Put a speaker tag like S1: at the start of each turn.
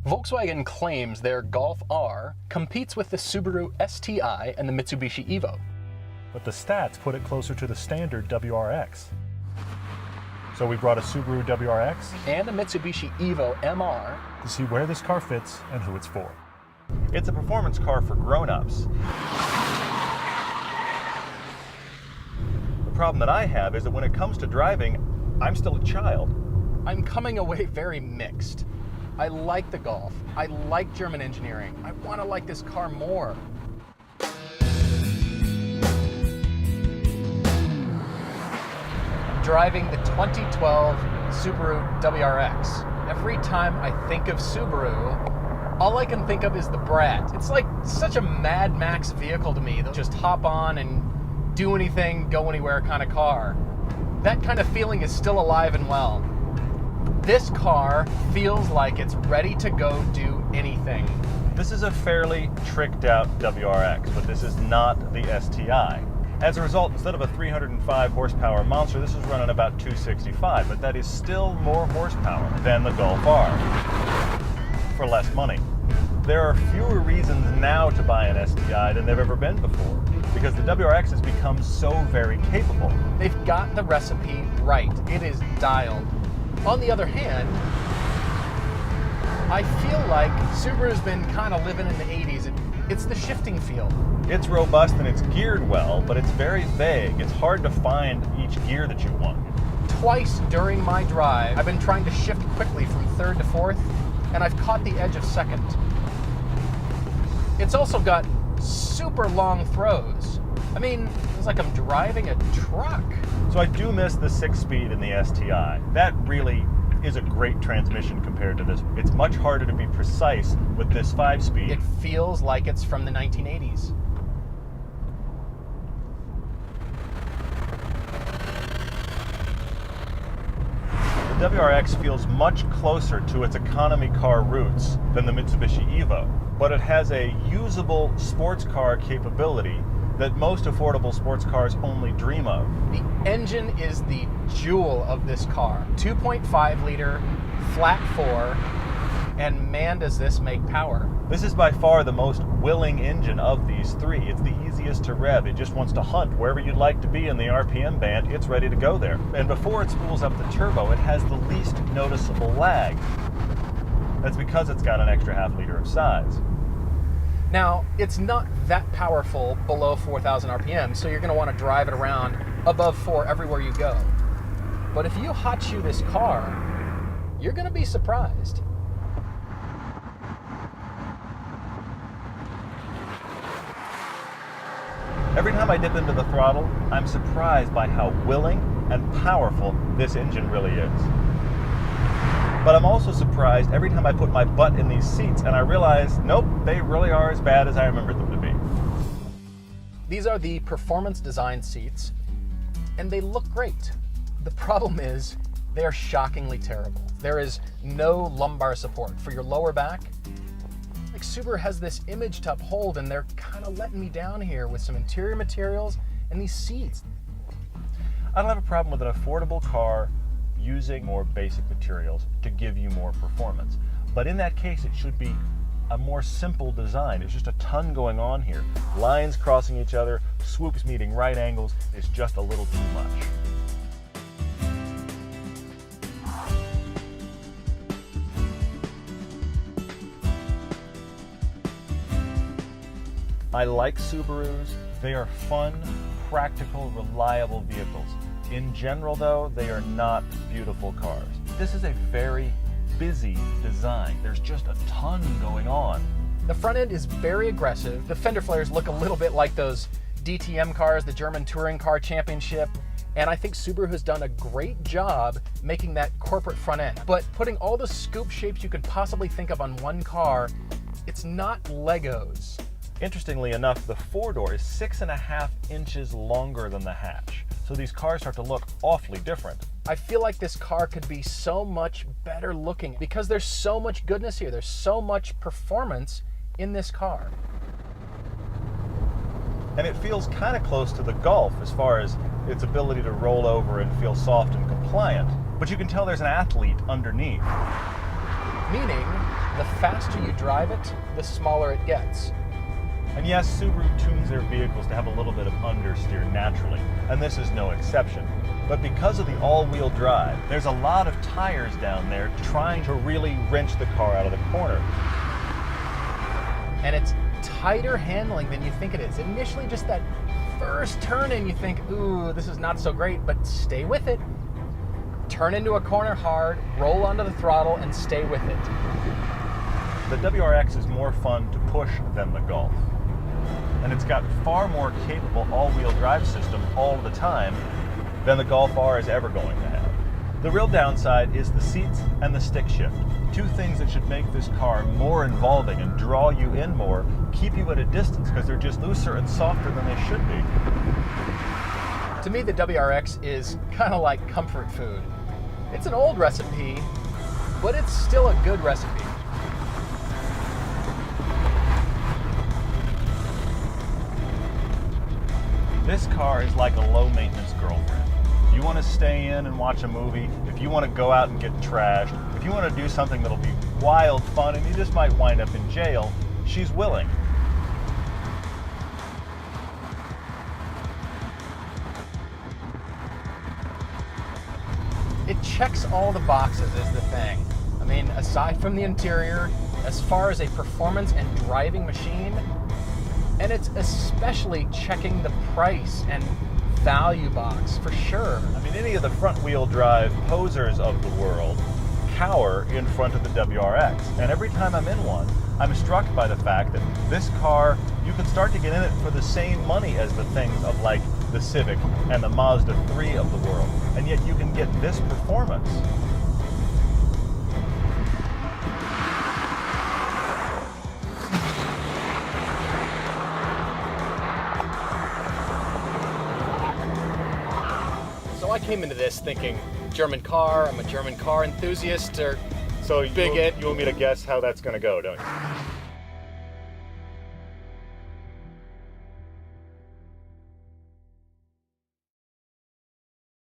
S1: Volkswagen claims their Golf R competes with the Subaru STI and the Mitsubishi Evo.
S2: But the stats put it closer to the standard WRX. So we brought a Subaru WRX
S1: and a Mitsubishi Evo MR
S2: to see where this car fits and who it's for.
S3: It's a performance car for grown-ups. The problem that I have is that when it comes to driving, I'm still a child.
S1: I'm coming away very mixed. I like the Golf. I like German engineering. I want to like this car more. I'm driving the 2012 Subaru WRX. Every time I think of Subaru, all I can think of is the Brat. It's like such a Mad Max vehicle to me. They'll just hop on and do anything, go anywhere kind of car. That kind of feeling is still alive and well. This car feels like it's ready to go do anything.
S3: This is a fairly tricked out WRX, but this is not the STI. As a result, instead of a 305 horsepower monster, this is running about 265, but that is still more horsepower than the Golf R for less money. There are fewer reasons now to buy an STI than there have ever been before, because the WRX has become so very capable.
S1: They've got the recipe right. It is dialed. On the other hand, I feel like Subaru's been kind of living in the 80s. It's the shifting feel.
S3: It's robust and it's geared well, but it's very vague. It's hard to find each gear that you want.
S1: Twice during my drive, I've been trying to shift quickly from third to fourth, and I've caught the edge of second. It's also got super long throws. I mean, it's like I'm driving a truck.
S3: So I do miss the 6-speed in the STI. That really is a great transmission compared to this. It's much harder to be precise with this 5-speed.
S1: It feels like it's from the 1980s.
S3: The WRX feels much closer to its economy car roots than the Mitsubishi Evo, but it has a usable sports car capability that most affordable sports cars only dream of.
S1: The engine is the jewel of this car. 2.5 liter, flat 4, and man does this make power.
S3: This is by far the most willing engine of these three. It's the easiest to rev. It just wants to hunt wherever you'd like to be in the RPM band. It's ready to go there. And before it spools up the turbo, it has the least noticeable lag. That's because it's got an extra half liter of size.
S1: Now, it's not that powerful below 4,000 RPM, so you're going to want to drive it around above 4 everywhere you go. But if you hot shoe this car, you're going to be surprised.
S3: Every time I dip into the throttle, I'm surprised by how willing and powerful this engine really is. But I'm also surprised every time I put my butt in these seats and I realize, nope, they really are as bad as I remembered them to be.
S1: These are the performance design seats, and they look great. The problem is, they are shockingly terrible. There is no lumbar support for your lower back. Like Subaru has this image to uphold, and they're kind of letting me down here with some interior materials and these seats.
S3: I don't have a problem with an affordable car using more basic materials to give you more performance. But in that case, it should be a more simple design. There's just a ton going on here. Lines crossing each other, swoops meeting right angles. It's just a little too much. I like Subarus. They are fun, practical, reliable vehicles. In general, though, they are not beautiful cars. This is a very busy design. There's just a ton going on.
S1: The front end is very aggressive. The fender flares look a little bit like those DTM cars, the German Touring Car Championship, and I think Subaru has done a great job making that corporate front end. But putting all the scoop shapes you could possibly think of on one car, it's not Legos.
S3: Interestingly enough, the four-door is 6.5 inches longer than the hatch. So these cars start to look awfully different.
S1: I feel like this car could be so much better looking because there's so much goodness here. There's so much performance in this car.
S3: And it feels kind of close to the Golf as far as its ability to roll over and feel soft and compliant. But you can tell there's an athlete underneath.
S1: Meaning, the faster you drive it, the smaller it gets.
S3: And yes, Subaru tunes their vehicles to have a little bit of understeer naturally, and this is no exception. But because of the all-wheel drive, there's a lot of tires down there trying to really wrench the car out of the corner.
S1: And it's tighter handling than you think it is. Initially, just that first turn in, you think, ooh, this is not so great, but stay with it. Turn into a corner hard, roll onto the throttle, and stay with it.
S3: The WRX is more fun to push than the Golf. And it's got far more capable all-wheel drive system all the time than the Golf R is ever going to have. The real downside is the seats and the stick shift. Two things that should make this car more involving and draw you in more, keep you at a distance because they're just looser and softer than they should be.
S1: To me, the WRX is kind of like comfort food. It's an old recipe, but it's still a good recipe.
S3: This car is like a low-maintenance girlfriend. If you want to stay in and watch a movie, if you want to go out and get trashed, if you want to do something that'll be wild fun and you just might wind up in jail, she's willing.
S1: It checks all the boxes is the thing. I mean, aside from the interior, as far as a performance and driving machine, and it's especially checking the price and value box for sure.
S3: I mean, any of the front-wheel drive posers of the world cower in front of the WRX. And every time I'm in one, I'm struck by the fact that this car, you can start to get in it for the same money as the things of like the Civic and the Mazda 3 of the world. And yet you can get this performance.
S1: So I came into this thinking German car, I'm a German car enthusiast, or
S3: So
S1: bigot.
S3: you want me to guess how that's going to go, don't you?